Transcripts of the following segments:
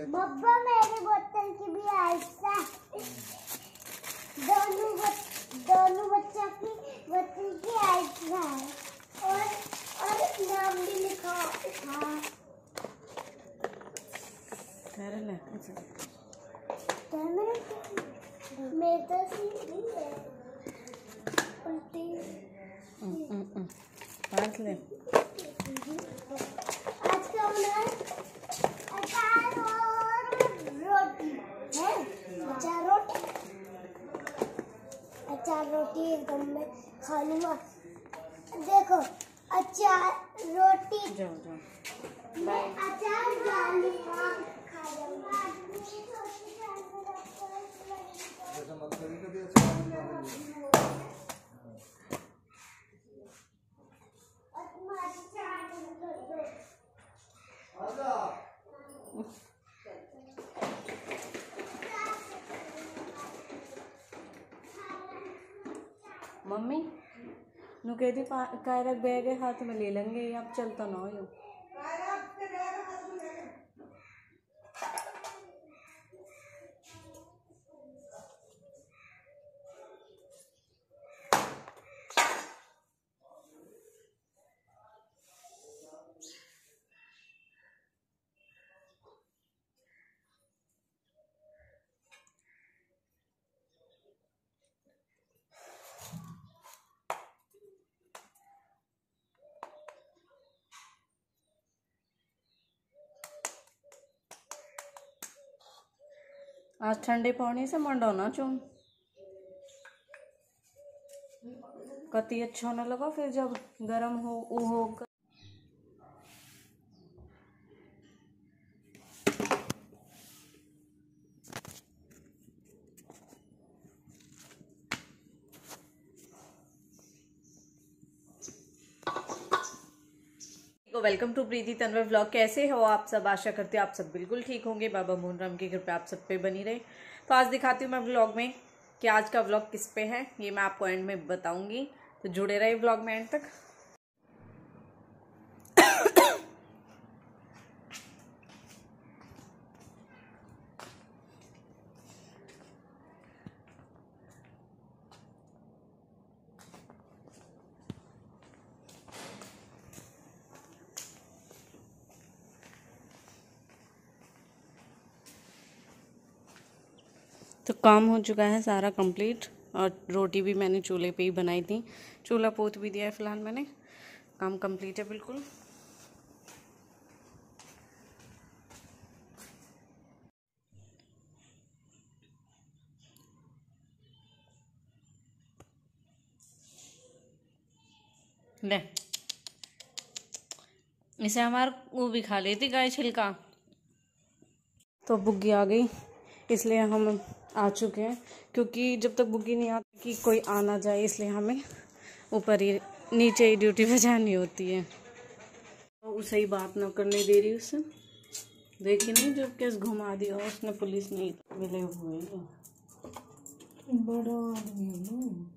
बब्बा मेरी बोतल की भी ऐसा दोनों बच्चों की बोतल की ऐसा है और नाम भी लिखा। हाँ मैं तो सीधी है उल्टी पास ले। आज का बना अचार और रोटी है। अचार रोटी एकदम में खा लूँगा। देखो अचार रोटी जाओ मैं अचार डालूंगा खा जाऊंगा। मम्मी नु कहती कायरक बैग है हाथ में ले लेंगे, आप चलता ना हो। आज ठंडे पानी से मंडो ना चून कति अच्छा न लगा। फिर जब गर्म हो welcome to Preeti Tanwar vlog. कैसे हो आप सब? आशा करती हूँ आप सब बिल्कुल ठीक होंगे। बाबा मोहन राम की कृपा आप सब पे बनी रहे। तो आज दिखाती हूँ मैं व्लॉग में कि आज का व्लॉग किस पे है, ये मैं आपको एंड में बताऊंगी। तो जुड़े रहे व्लॉग में एंड तक। तो काम हो चुका है सारा कंप्लीट, और रोटी भी मैंने चूल्हे पे ही बनाई थी। चूल्हा पोत भी दिया है फिलहाल मैंने। काम कंप्लीट है बिल्कुल। ले इसे हमारे वो भी खा लेती गाय छिलका। तो बुग्गी आ गई इसलिए हम आ चुके हैं, क्योंकि जब तक बुग्गी नहीं आती कि कोई आ ना जाए, इसलिए हमें ऊपर ही नीचे ही ड्यूटी पे जानी होती है। तो उसे ही बात ना करने दे रही उससे। देखी नहीं जब केस घुमा दिया उसने, पुलिस नहीं मिले हुए हैं। बड़ा आदमी है ना।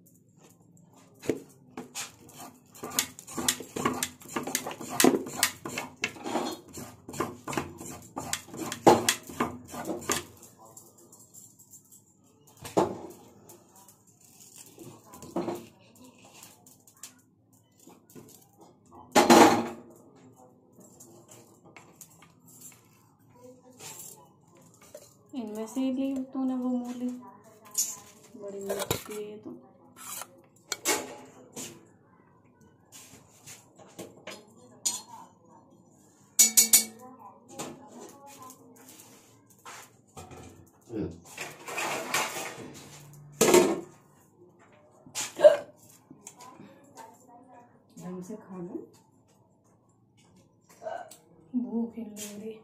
इनमें से ही ली तूने वो मूली, बड़ी मिर्ची है ये तो। ढंग से खाना, भूख लग रही।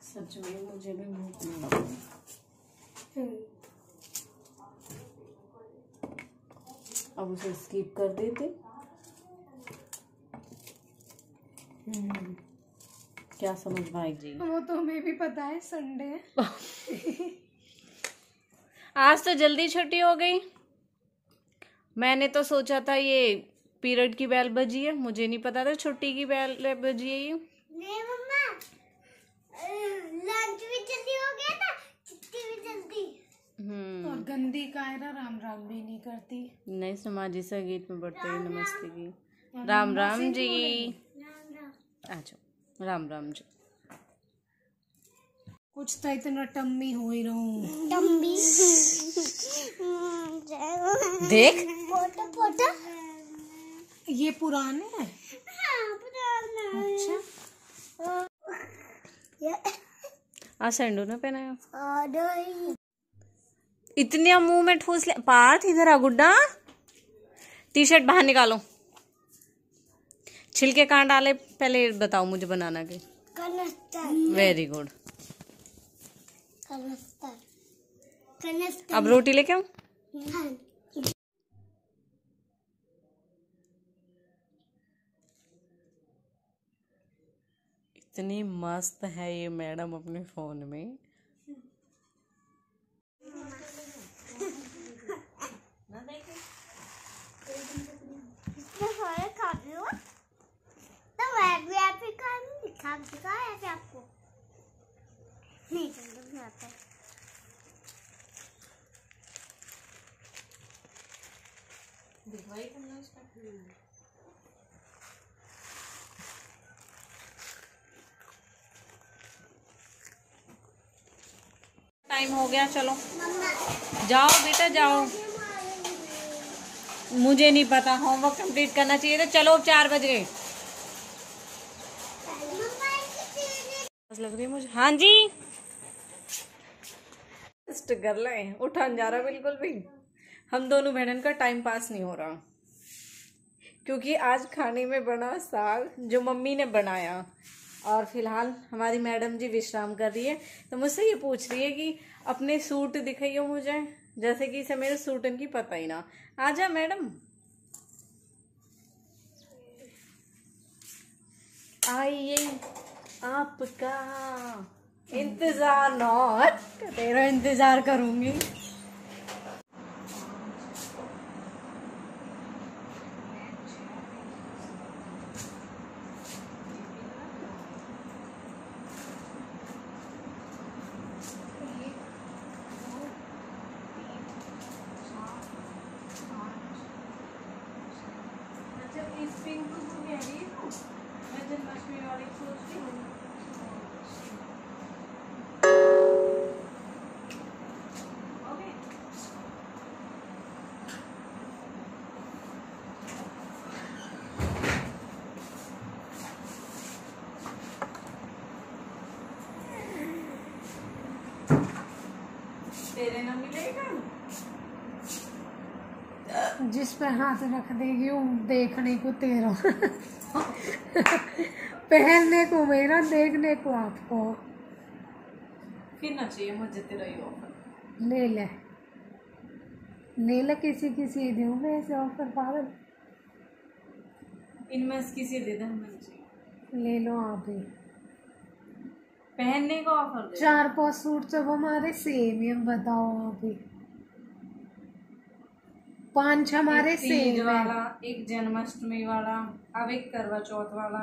सच में मुझे भी भूख नहीं लगी। अब उसे स्किप कर देते। क्या समझ भाई जी? वो तो हमें भी पता है, संडे है। आज तो जल्दी छुट्टी हो गई। मैंने तो सोचा था ये पीरियड की बेल बजी है, मुझे नहीं पता था छुट्टी की बेल बजी है ये। नहीं मम्मा, लंच भी जल्दी हो गया था, छुट्टी भी जल्दी। और गंदी कायरा राम राम भी नहीं करती। नहीं, समाजी संगीत में बढ़ते ही नमस्ते की। राम राम जी। अच्छा, राम राम जी। कुछ तो इतना टम्मी हो ही रहा हूँ। टम्बी देख फोटो फोटो। ये पुराने हैं। हाँ पुराना। अच्छा, आज सैंडो ने पहनाया। और इतने मुंह में ठूस ले। पार्थ इधर आ गुड्डा, टी शर्ट बाहर निकालो। छिलके कहाँ डाले पहले बताओ मुझे बनाना के। कनस्तर। Very good. कनस्तर कनस्तर। अब रोटी लेके आऊं? हाँ। इतनी मस्त है ये मैडम अपने फोन में। इसमें सारे खा लो तो मैं भी आप ही खा दिखाया क्या आपको? नहीं चलो भी आता है। टाइम हो गया, चलो जाओ बेटा जाओ। मुझे नहीं पता, होमवर्क कंप्लीट करना चाहिए था। चलो 4 बज गए। लग रही है मुझे। हाँ जी, कर ले। उठा जा रहा बिल्कुल भी। हम दोनों बहनों का टाइम पास नहीं हो रहा, क्योंकि आज खाने में बना साग जो मम्मी ने बनाया। और फिलहाल हमारी मैडम जी विश्राम कर रही है, तो मुझसे ये पूछ रही है कि अपने सूट दिखाइयो मुझे, जैसे कि इसे मेरे सूटन की पता ही ना। आजा मैडम। आइए, आपका इंतजार नॉट, तेरा इंतजार करूंगी। इस पिंक को कह रही है ना, मैं जन्माष्टमी वाली सोचती हूँ। तेरे ना मिलेगा। जिस पे हाथ रख देगी वो देखने को तेरा। पहनने को मेरा, देखने को आपको। फिर ना चाहिए मुझे तेरा ये ऑफर। ले ले ले ले, किसी किसी दूंगे ऐसे ऑफर पागल। इनमें से किसी दे दे, हमें चाहिए। ले लो आप ही। पहनने का ऑफर दे। 4-5 सूट सब हमारे सेम ही, हम बताओ आप ही। 5 हमारे एक तीज सेम है। वाला, एक जन्माष्टमी वाला, अब एक करवा चौथ वाला,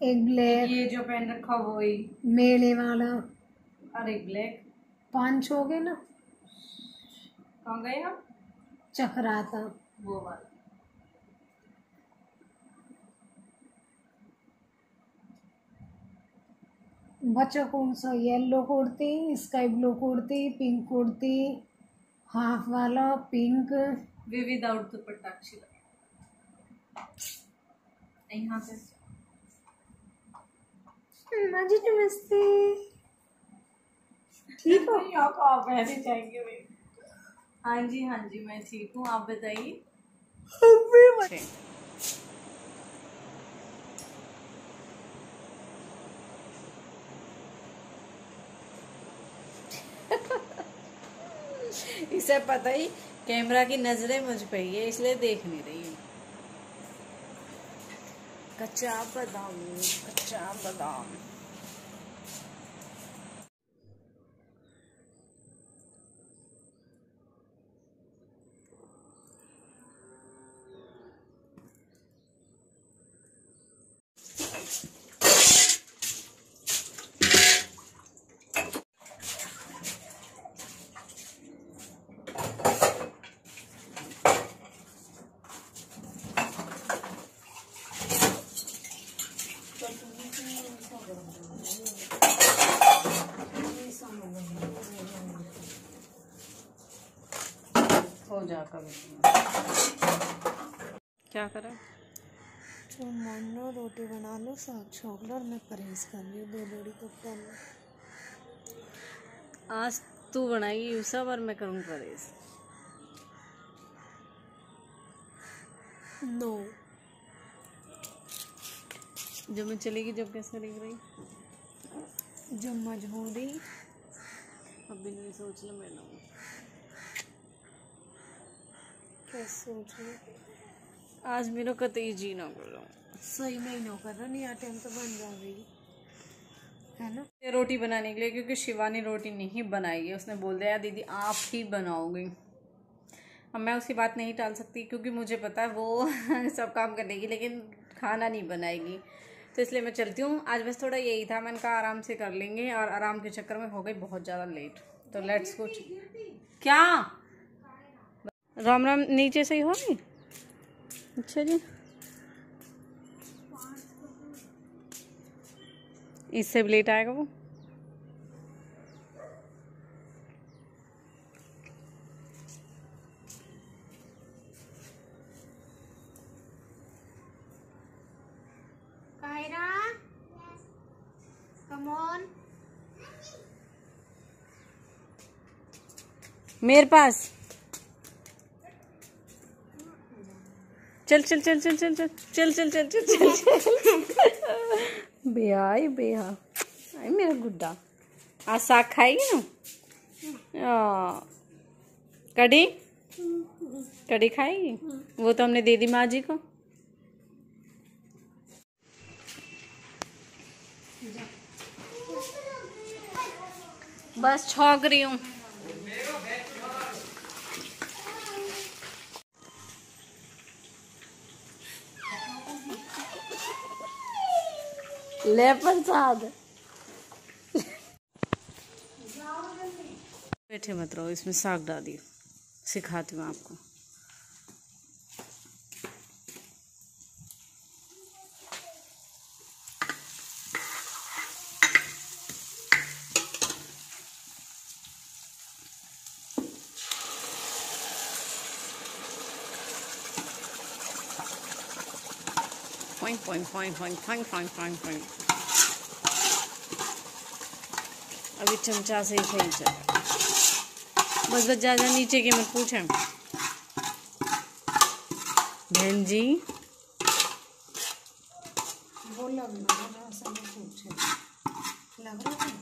एक ब्लैक, ये जो पहन रखा वो ही, मेले वाला। और एक ब्लैक। 5 हो गए ना। कहाँ गए हम? चक्राता। वो वाला। बच्चा कौन सा? Yellow kurti, sky blue kurti, pink kurti, half वाला पिंक। विदाउट दुपट्टा अच्छी लगे। यहाँ से मजे नमस्ते। ठीक हो? यहाँ को आप ऐसे जाएंगे भाई। हाँ जी मैं ठीक हूँ, आप बताइए। इसे पता ही कैमरा की नजरें मुझ पे ही है इसलिए देख नहीं रही हूँ। कच्चा बादाम, कच्चा बादाम। हो जा कभी क्या करा? तो मानो रोटी बना लो, साग छोड़ लो और मैं परहेज कर रही हूँ 2 लोड़ी को कर लो। आज तू बनाएगी ये सब और मैं करूँगी परहेज। नो, जब मैं चलेगी जब कैसे लग रही? जब मजबूरी। अभी नहीं सोच लो मैडम। क्या सोच रही? आज मेरा कतई जी ना करो। सही महीनों कर रहा नहीं, टाइम तो बन जा रही है ना। ये रोटी बनाने के लिए, क्योंकि शिवानी रोटी नहीं बनाई है, उसने बोल दिया दीदी आप ही बनाओगी। अब मैं उसकी बात नहीं टाल सकती क्योंकि मुझे पता है वो सब काम कर लेगी लेकिन खाना नहीं बनाएगी, तो इसलिए मैं चलती हूँ। आज बस थोड़ा यही था, मैंने कहा आराम से कर लेंगे और आराम के चक्कर में हो गई बहुत ज़्यादा लेट। तो लेट्स गो। क्या राम राम नीचे से ही होगी? अच्छा जी, इससे भी लेट आएगा वो। Kaira, come on. मेरे पास चल चल चल चल चल चल चल चल चल चल चल चल बेहा आई मेरा गुड्डा। आज साग खाएगी ना? कड़ी कड़ी खाएगी? वो तो हमने दे दी माँ जी को। बस छौंक रही हूँ। ले प्रसाद। बैठे मत रहो, इसमें साग डाल दियो, सिखाती हूँ आपको। Point, point, point, point, point, point, point, point. अभी चमचा से ही सही चल। बस बस जा नीचे की मत पूछें बहन जी। वो लग रहा सब पूछे लग रहा है।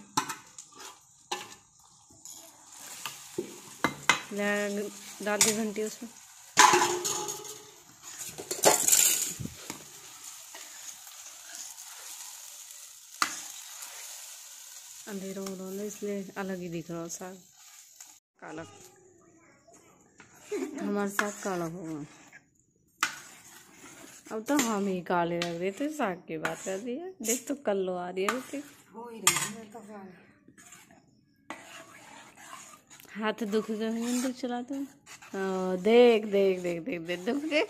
डाल दी घंटी उसमें। अंधेरा हो रहा है इसलिए अलग ही दिख रहा साग काला। हमारे साग काला होगा। अब तो हम ही काले लग रहे थे, साग की बात कर रही है। देख तो कल्लो आ रही है ऋतिक। हो ही रही है तो हाथ दुख गए बंदूक चलाते हैं। देख देख देख देख देख दुख गए।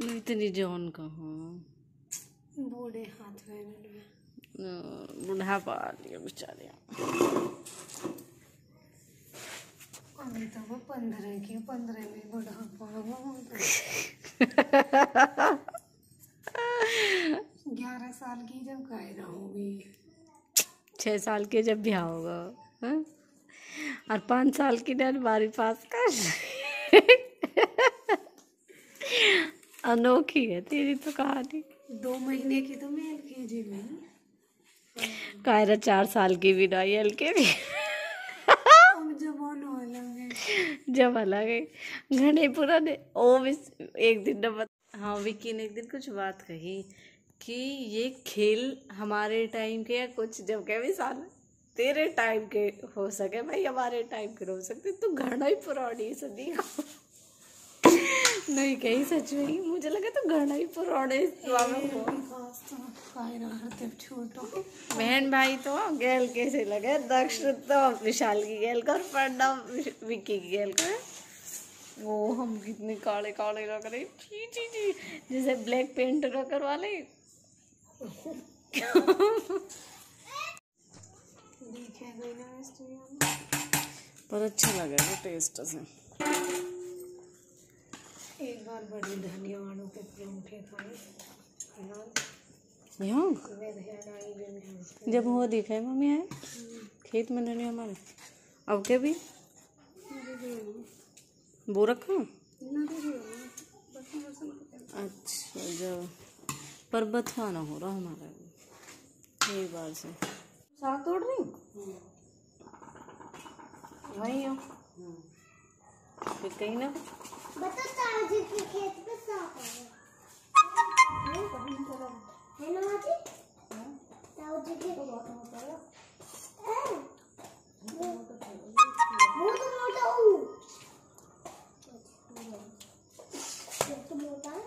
इतनी जौन कहाँ बूढ़े हाथ में बुढ़ापा आ लिया बेचारे। अभी तो वो 15 की 15 में बुढ़ापा 11 साल की जब कायरा होगी, 6 साल के जब ब्याह होगा, हाँ? और 5 साल की डर 12वीं पास कर। अनोखी है तेरी तो कहानी। 2 महीने की तो मैं LKG में। कायरा 4 साल की भी नहीं, हल्के भी जब अलग है घने पुराने ओ भी एक दिन न हाँ विक्की ने एक दिन कुछ बात कही कि ये खेल हमारे टाइम के या कुछ जब के भी साल तेरे टाइम के हो सके भाई, हमारे टाइम के हो सकते, तू घना ही पुरानी सदी को नहीं कही सच में, मुझे लगा तो घना ही पुराने बहन भाई तो गैल कैसे लगे, दक्ष तो विशाल की गैल कर, प्रणव विक्की की गैल कर। वो हम कितने काले काले लग रहे, जी जी जी जैसे ब्लैक पेंट न करवा ले पर अच्छा लगा वो टेस्ट से। एक बार बड़ी धनिया वालों के परांठे खाए यहाँ जब वो दिखा है मम्मी आए खेत में धनिया हमारे अब के भी वो रखा। अच्छा जब पर बथवाना हो रहा हमारा एक बार से साग तोड़ रही वही हो फिर कहीं ना बता ताजी के खेत पे साग है ना माजी, ताजी के बहुत मोटा है वो तो मोटा हूँ तो मोटा है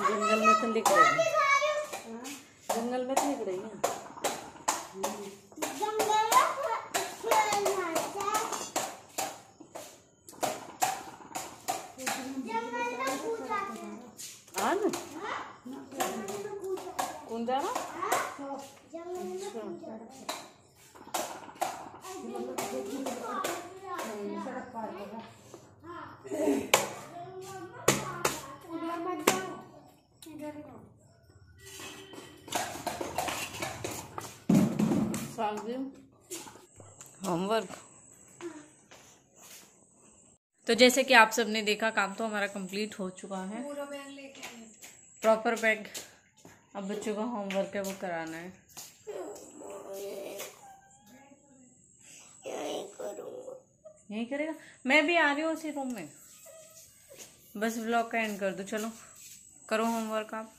जंगल में तो दिख रही है, जंगल में तो दिख रही है। कौन जा रहा? होमवर्क। तो जैसे कि आप सबने देखा काम तो हमारा कंप्लीट हो चुका है, पूरा बैग लेके आए, प्रॉपर बैग। अब बच्चों का होमवर्क है वो कराना है। यही करेगा, मैं भी आ रही हूँ उसी रूम में, बस व्लॉग का एंड कर दो। चलो करो होमवर्क आप।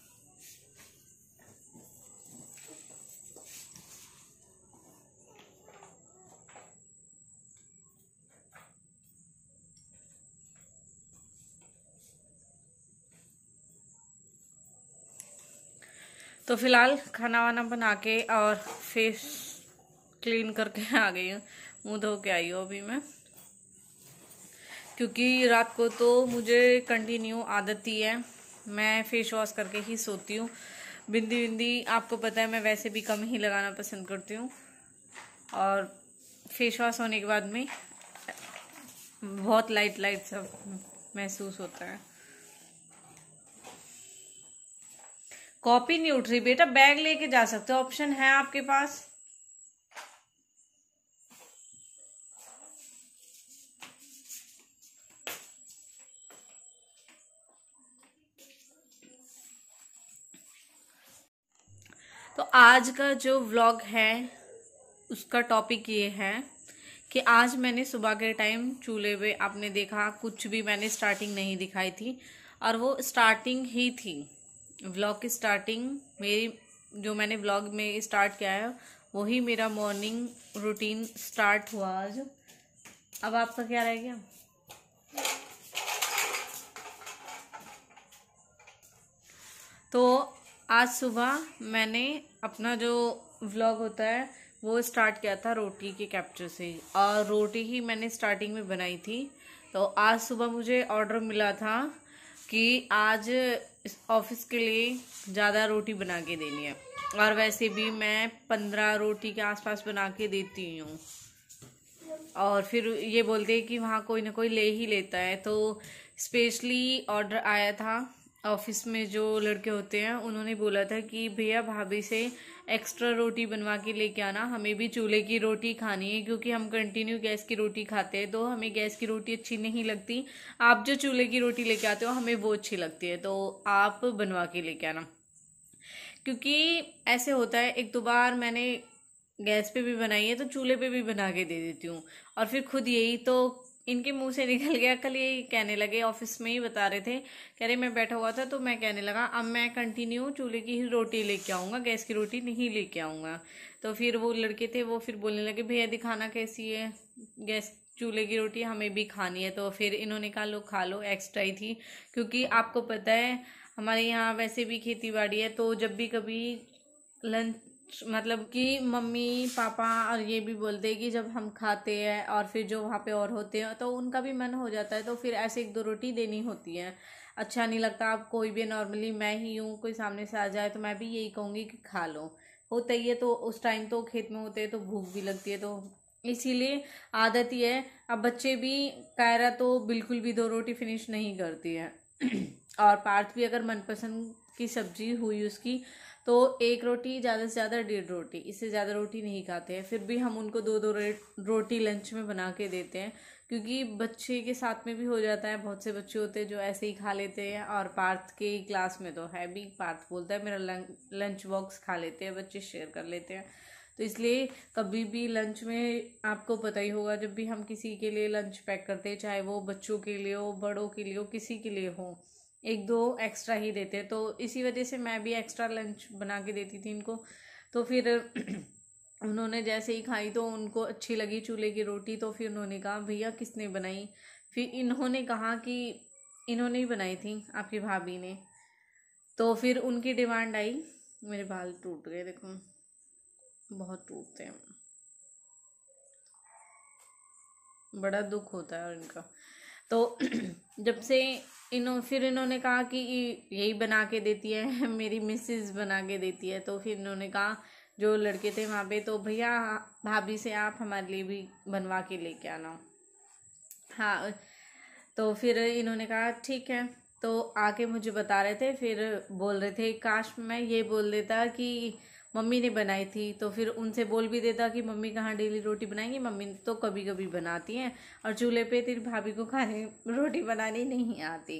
तो फिलहाल खाना वाना बना के और फेस क्लीन करके आ गई हूँ, मुंह धो के आई हूँ अभी मैं, क्योंकि रात को तो मुझे कंटिन्यू आदत ही है, मैं फेस वॉश करके ही सोती हूँ। बिंदी बिंदी आपको पता है मैं वैसे भी कम ही लगाना पसंद करती हूँ, और फेस वॉश होने के बाद में बहुत लाइट लाइट सब महसूस होता है। कॉपी नहीं उठ रही बेटा, बैग लेके जा सकते हो, ऑप्शन है आपके पास। तो आज का जो व्लॉग है उसका टॉपिक ये है कि आज मैंने सुबह के टाइम चूल्हे पे, आपने देखा कुछ भी मैंने स्टार्टिंग नहीं दिखाई थी, और वो स्टार्टिंग ही थी व्लॉग की स्टार्टिंग मेरी, जो मैंने व्लॉग में स्टार्ट किया है वही मेरा मॉर्निंग रूटीन स्टार्ट हुआ आज। अब आपका क्या रह गया? तो आज सुबह मैंने अपना जो व्लॉग होता है वो स्टार्ट किया था रोटी के कैप्चर से, और रोटी ही मैंने स्टार्टिंग में बनाई थी। तो आज सुबह मुझे ऑर्डर मिला था कि आज ऑफिस के लिए ज़्यादा रोटी बना के देनी है, और वैसे भी मैं 15 रोटी के आसपास बना के देती हूँ, और फिर ये बोलते हैं कि वहाँ कोई ना कोई ले ही लेता है। तो स्पेशली ऑर्डर आया था ऑफिस में जो लड़के होते हैं उन्होंने बोला था कि भैया भाभी से एक्स्ट्रा रोटी बनवा के लेके आना, हमें भी चूल्हे की रोटी खानी है, क्योंकि हम कंटिन्यू गैस की रोटी खाते हैं तो हमें गैस की रोटी अच्छी नहीं लगती। आप जो चूल्हे की रोटी लेके आते हो हमें वो अच्छी लगती है, तो आप बनवा के लेके आना। क्योंकि ऐसे होता है, एक दो बार मैंने गैस पे भी बनाई है तो चूल्हे पे भी बना के दे देती हूँ, और फिर खुद यही तो इनके मुंह से निकल गया। कल यही कहने लगे, ऑफिस में ही बता रहे थे, कह रहे मैं बैठा हुआ था तो मैं कहने लगा अब मैं कंटिन्यू चूल्हे की ही रोटी लेके आऊँगा, गैस की रोटी नहीं लेके आऊँगा। तो फिर वो लड़के थे वो फिर बोलने लगे भैया दिखाना कैसी है गैस चूल्हे की रोटी, हमें भी खानी है। तो फिर इन्होंने कहा लो खा लो, एक्स्ट्रा ही थी। क्योंकि आपको पता है हमारे यहाँ वैसे भी खेती बाड़ी है, तो जब भी कभी लंच मतलब कि मम्मी पापा और ये भी बोलते हैं कि जब हम खाते हैं और फिर जो वहाँ पे और होते हैं तो उनका भी मन हो जाता है, तो फिर ऐसे एक दो रोटी देनी होती है। अच्छा नहीं लगता। आप कोई भी, नॉर्मली मैं ही हूँ, कोई सामने से आ जाए तो मैं भी यही कहूँगी कि खा लो, होता ही है। तो उस टाइम तो खेत में होते हैं तो भूख भी लगती है, तो इसीलिए आदत ही है। अब बच्चे भी, कायरा तो बिल्कुल भी 2 रोटी फिनिश नहीं करती है और पार्थ भी अगर मनपसंद की सब्जी हुई उसकी तो 1 रोटी, ज़्यादा से ज़्यादा 1.5 रोटी, इससे ज़्यादा रोटी नहीं खाते हैं। फिर भी हम उनको 2-2 रोटी लंच में बना के देते हैं, क्योंकि बच्चे के साथ में भी हो जाता है। बहुत से बच्चे होते हैं जो ऐसे ही खा लेते हैं, और पार्थ के क्लास में तो है भी, पार्थ बोलता है मेरा लंच बॉक्स खा लेते हैं बच्चे, शेयर कर लेते हैं। तो इसलिए कभी भी लंच में आपको पता ही होगा, जब भी हम किसी के लिए लंच पैक करते हैं, चाहे वो बच्चों के लिए हो, बड़ों के लिए हो, किसी के लिए हो, 1-2 एक्स्ट्रा ही देते हैं। तो इसी वजह से मैं भी एक्स्ट्रा लंच बना के देती थी इनको। तो फिर उन्होंने जैसे ही खाई तो उनको अच्छी लगी चूल्हे की रोटी, तो फिर उन्होंने कहा भैया किसने बनाई। फिर इन्होंने कहा कि इन्होंने ही बनाई थी, आपकी भाभी ने। तो फिर उनकी डिमांड आई। मेरे बाल टूट गए, देखो बहुत टूटते हैं, बड़ा दुख होता है इनका। तो जब से फिर इन्होंने कहा कि यही बना के देती है मेरी मिसेस बना के देती है। तो फिर इन्होंने कहा जो लड़के थे वहाँ पे, तो भैया भाभी से आप हमारे लिए भी बनवा के लेके आना। हाँ, तो फिर इन्होंने कहा ठीक है। तो आके मुझे बता रहे थे, फिर बोल रहे थे काश मैं ये बोल देता कि मम्मी ने बनाई थी, तो फिर उनसे बोल भी देता कि मम्मी कहाँ डेली रोटी बनाएंगी, मम्मी तो कभी कभी बनाती हैं, और चूल्हे पे तेरी भाभी को खाने रोटी बनानी नहीं आती।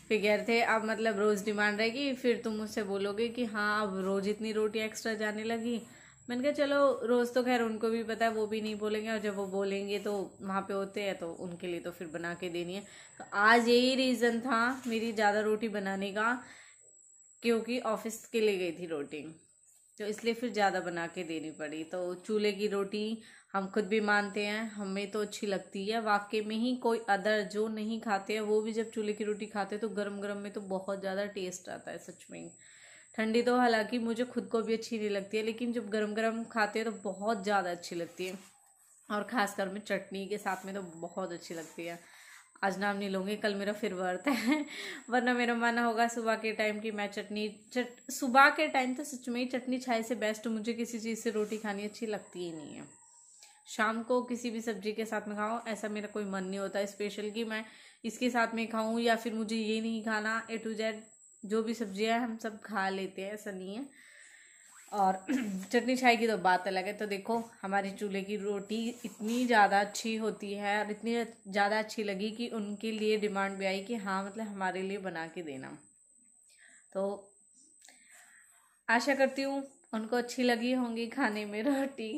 फिर कह रहे थे अब मतलब रोज़ डिमांड रहेगी, फिर तुम मुझसे बोलोगे कि हाँ अब रोज़ इतनी रोटी एक्स्ट्रा जाने लगी। मैंने कहा चलो रोज़ तो खैर उनको भी पता है, वो भी नहीं बोलेंगे, और जब वो बोलेंगे तो वहाँ पे होते हैं तो उनके लिए तो फिर बना के देनी है। तो आज यही रीज़न था मेरी ज़्यादा रोटी बनाने का, क्योंकि ऑफिस के लिए गई थी रोटी, तो इसलिए फिर ज़्यादा बना के देनी पड़ी। तो चूल्हे की रोटी हम खुद भी मानते हैं, हमें तो अच्छी लगती है वाकई में ही। कोई अदर जो नहीं खाते हैं वो भी जब चूल्हे की रोटी खाते हैं तो गरम गरम में तो बहुत ज़्यादा टेस्ट आता है सच में। ठंडी तो हालांकि मुझे खुद को भी अच्छी नहीं लगती है, लेकिन जब गरम गरम खाते हैं तो बहुत ज़्यादा अच्छी लगती है, और ख़ासकर में चटनी के साथ में तो बहुत अच्छी लगती है। आज नाम नहीं लूँगी, कल मेरा फिर व्रत है वरना मेरा मन होगा सुबह के टाइम की मैं सुबह के टाइम तो सच में ही चटनी चाय से बेस्ट मुझे किसी चीज़ से रोटी खानी अच्छी लगती ही नहीं है। शाम को किसी भी सब्जी के साथ में खाओ ऐसा मेरा कोई मन नहीं होता स्पेशल कि मैं इसके साथ में खाऊं, या फिर मुझे ये नहीं खाना। A to Z जो भी सब्जियां हम सब खा लेते हैं, ऐसा नहीं है। और चटनी चाय की तो बात अलग है। तो देखो हमारी चूल्हे की रोटी इतनी ज़्यादा अच्छी होती है, और इतनी ज़्यादा अच्छी लगी कि उनके लिए डिमांड भी आई कि हाँ मतलब हमारे लिए बना के देना। तो आशा करती हूँ उनको अच्छी लगी होंगी खाने में रोटी।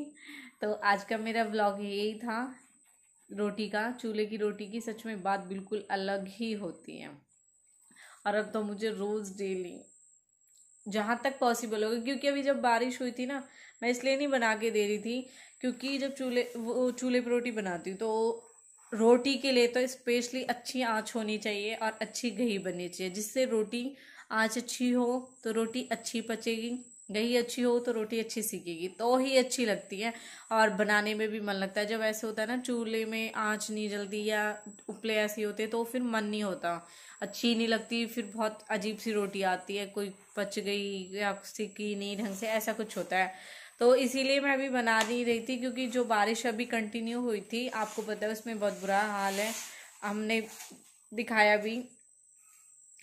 तो आज का मेरा व्लॉग यही था रोटी का, चूल्हे की रोटी की। सच में बात बिल्कुल अलग ही होती है, और अब तो मुझे रोज़ डेली जहाँ तक पॉसिबल होगा, क्योंकि अभी जब बारिश हुई थी ना, मैं इसलिए नहीं बना के दे रही थी क्योंकि जब चूल्हे पर रोटी बनाती हूँ तो रोटी के लिए तो स्पेशली अच्छी आँच होनी चाहिए और अच्छी घी बननी चाहिए, जिससे रोटी आँच अच्छी हो तो रोटी अच्छी पचेगी, घी अच्छी हो तो रोटी अच्छी सीखेगी, तो ही अच्छी लगती है और बनाने में भी मन लगता है। जब ऐसे होता है ना चूल्हे में आँच नहीं जलती या उपले ऐसी होते तो फिर मन नहीं होता, अच्छी नहीं लगती, फिर बहुत अजीब सी रोटी आती है, कोई पच गई या सीखी नहीं ढंग से, ऐसा कुछ होता है। तो इसीलिए मैं अभी बना नहीं रही थी, क्योंकि जो बारिश अभी कंटिन्यू हुई थी आपको पता है उसमें बहुत बुरा हाल है, हमने दिखाया भी।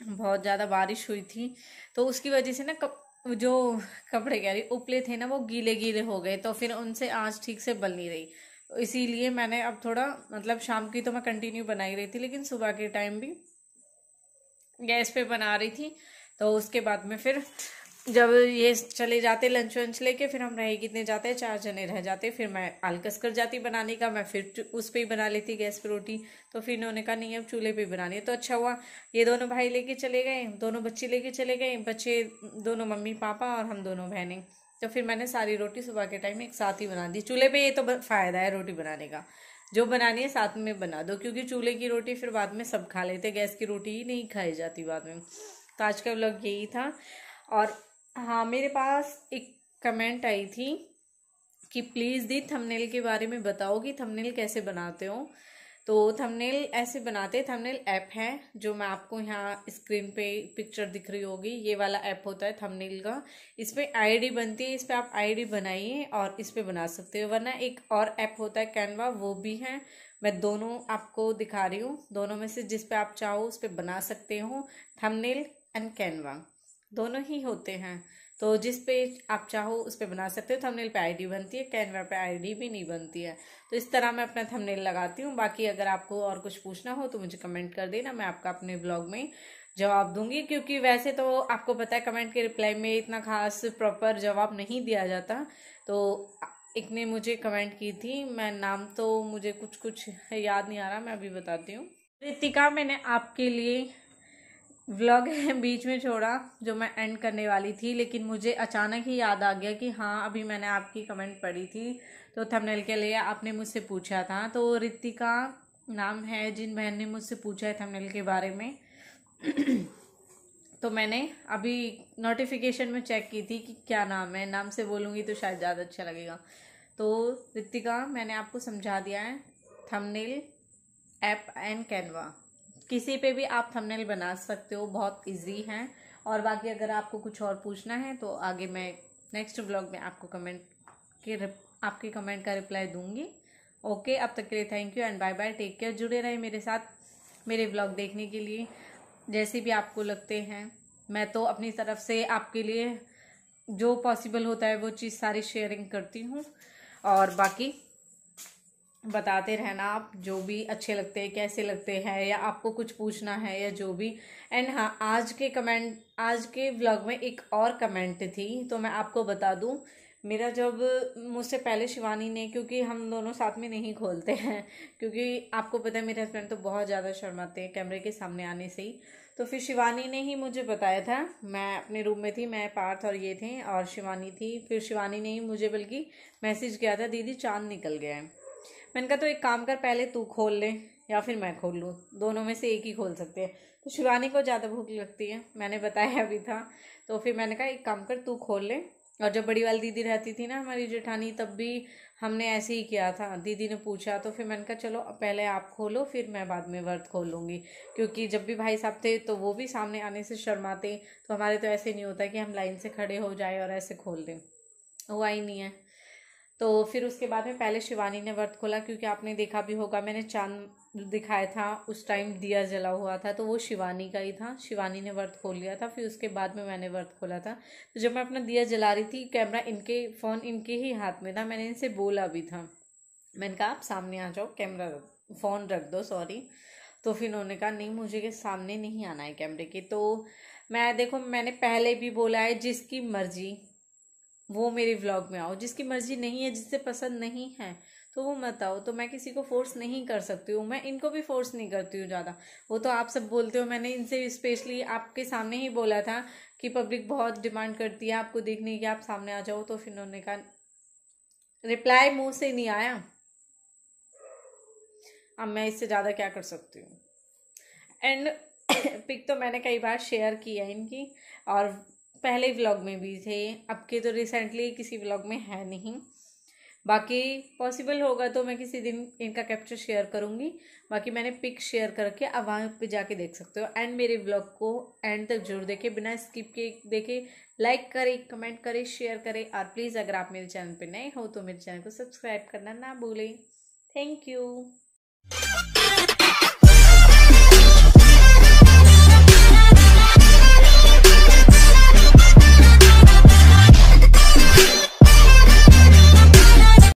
बहुत ज़्यादा बारिश हुई थी, तो उसकी वजह से ना जो कपड़े कह रही उपले थे ना वो गीले गीले हो गए, तो फिर उनसे आँच ठीक से बल नहीं रही। तो इसीलिए मैंने अब थोड़ा मतलब शाम की तो मैं कंटिन्यू बना ही रही थी, लेकिन सुबह के टाइम भी गैस पे बना रही थी। तो उसके बाद में फिर जब ये चले जाते लंच वंच लेके, फिर हम रहे कितने जाते 4 जने रह जाते, फिर मैं आलकस कर जाती बनाने का, मैं फिर उस पर ही बना लेती गैस पे रोटी। तो फिर इन्होंने कहा नहीं अब चूल्हे पे बनानी है, तो अच्छा हुआ ये दोनों भाई लेके चले गए, दोनों बच्चे लेके चले गए, बच्चे दोनों मम्मी पापा और हम दोनों बहनें। तो फिर मैंने सारी रोटी सुबह के टाइम एक साथ ही बना दी चूल्हे पे। ये तो फ़ायदा है रोटी बनाने का, जो बनानी है साथ में बना दो, क्योंकि चूल्हे की रोटी फिर बाद में सब खा लेते, गैस की रोटी ही नहीं खाई जाती बाद में। तो आज का व्लॉग यही था। और हाँ, मेरे पास एक कमेंट आई थी कि प्लीज़ दी थंबनेल के बारे में बताओ कि थंबनेल कैसे बनाते हो। तो थंबनेल ऐसे बनाते, थंबनेल ऐप है जो मैं आपको यहाँ स्क्रीन पे पिक्चर दिख रही होगी, ये वाला ऐप होता है थंबनेल का। इस पर आईडी बनती है, इस पर आप आईडी बनाइए और इस पे बना सकते हो। वरना एक और ऐप होता है कैनवा, वो भी है, मैं दोनों आपको दिखा रही हूँ। दोनों में से जिस पे आप चाहो उस पर बना सकते हो, थंबनेल एंड कैनवा दोनों ही होते हैं। तो जिस पे आप चाहो उस पे बना सकते हो। थंबनेल पे आईडी बनती है, कैनवा पे आईडी भी नहीं बनती है। तो इस तरह मैं अपना थंबनेल लगाती हूँ। बाकी अगर आपको और कुछ पूछना हो तो मुझे कमेंट कर देना, मैं आपका अपने ब्लॉग में जवाब दूंगी। क्योंकि वैसे तो आपको पता है कमेंट के रिप्लाई में इतना खास प्रॉपर जवाब नहीं दिया जाता। तो एक ने मुझे कमेंट की थी, मैं नाम तो मुझे कुछ याद नहीं आ रहा, मैं अभी बताती हूँ। रितिका, मैंने आपके लिए व्लॉग बीच में छोड़ा जो मैं एंड करने वाली थी, लेकिन मुझे अचानक ही याद आ गया कि हाँ अभी मैंने आपकी कमेंट पढ़ी थी, तो थंबनेल के लिए आपने मुझसे पूछा था। तो रितिका नाम है जिन बहन ने मुझसे पूछा है थंबनेल के बारे में। तो मैंने अभी नोटिफिकेशन में चेक की थी कि क्या नाम है, नाम से बोलूँगी तो शायद ज़्यादा अच्छा लगेगा। तो रितिका, मैंने आपको समझा दिया है थंबनेल ऐप एंड कैनवा, किसी पे भी आप थंबनेल बना सकते हो, बहुत इजी है। और बाकी अगर आपको कुछ और पूछना है तो आगे मैं नेक्स्ट व्लॉग में आपको आपके कमेंट का रिप्लाई दूंगी। ओके, अब तक के लिए thank you and bye bye, take care. जुड़े रहे मेरे साथ मेरे व्लॉग देखने के लिए, जैसे भी आपको लगते हैं। मैं तो अपनी तरफ से आपके लिए जो पॉसिबल होता है वो चीज़ सारी शेयरिंग करती हूँ। और बाकी बताते रहना आप जो भी अच्छे लगते हैं, कैसे लगते हैं, या आपको कुछ पूछना है या जो भी। एंड हाँ, आज के व्लॉग में एक और कमेंट थी, तो मैं आपको बता दूं। मेरा जब मुझसे पहले शिवानी ने, क्योंकि हम दोनों साथ में नहीं खोलते हैं, क्योंकि आपको पता है मेरे हस्बैंड तो बहुत ज़्यादा शर्माते हैं कैमरे के सामने आने से ही। तो फिर शिवानी ने ही मुझे बताया था, मैं अपने रूम में थी, मैं पार्थ और ये थे और शिवानी थी। फिर शिवानी ने ही मुझे बल्कि मैसेज किया था, दीदी चांद निकल गया है। मैंने कहा तो एक काम कर, पहले तू खोल ले या फिर मैं खोल लूँ, दोनों में से एक ही खोल सकते हैं। तो शिवानी को ज़्यादा भूख लगती है, मैंने बताया अभी था। तो फिर मैंने कहा एक काम कर, तू खोल ले। और जब बड़ी वाली दीदी रहती थी ना हमारी जेठानी, तब भी हमने ऐसे ही किया था, दीदी ने पूछा तो फिर मैंने कहा चलो पहले आप खोलो फिर मैं बाद में व्रत खोल लूँगी। क्योंकि जब भी भाई साहब थे तो वो भी सामने आने से शर्माते, तो हमारे तो ऐसे नहीं होता कि हम लाइन से खड़े हो जाए और ऐसे खोल दें, हुआ ही नहीं है। तो फिर उसके बाद में पहले शिवानी ने व्रत खोला, क्योंकि आपने देखा भी होगा मैंने चांद दिखाया था उस टाइम दिया जला हुआ था, तो वो शिवानी का ही था, शिवानी ने व्रत खोल लिया था। फिर उसके बाद में मैंने व्रत खोला था। तो जब मैं अपना दिया जला रही थी, कैमरा फ़ोन इनके ही हाथ में था, मैंने इनसे बोला भी था, मैंने कहा आप सामने आ जाओ, फ़ोन रख दो, सॉरी। तो फिर उन्होंने कहा नहीं मुझे के सामने नहीं आना है कैमरे के। तो मैं देखो, मैंने पहले भी बोला है, जिसकी मर्जी वो मेरे व्लॉग में आओ, जिसकी मर्जी नहीं है, जिससे पसंद नहीं है तो वो मत आओ। तो मैं किसी को फोर्स नहीं कर सकती हूँ, मैं इनको भी फोर्स नहीं करती हूँ ज़्यादा। वो तो आप सब बोलते हो, मैंने इनसे स्पेशली आपके सामने ही बोला था कि पब्लिक बहुत डिमांड करती है आपको देखने की, आप सामने आ जाओ। तो फिर उन्होंने कहा, रिप्लाई मुंह से नहीं आया, अब मैं इससे ज़्यादा क्या कर सकती हूँ। एंड पिक तो मैंने कई बार शेयर की है इनकी, और पहले व्लॉग में भी थे, अब के तो रिसेंटली किसी व्लॉग में है नहीं। बाकी पॉसिबल होगा तो मैं किसी दिन इनका कैप्चर शेयर करूँगी। बाकी मैंने पिक शेयर करके अब वहाँ पे जाके देख सकते हो। एंड मेरे व्लॉग को एंड तक जरूर देखें, बिना स्किप के देखें, लाइक करें, कमेंट करें, शेयर करें। और प्लीज़ अगर आप मेरे चैनल पे नए हो तो मेरे चैनल को सब्सक्राइब करना ना भूलें। Thank you.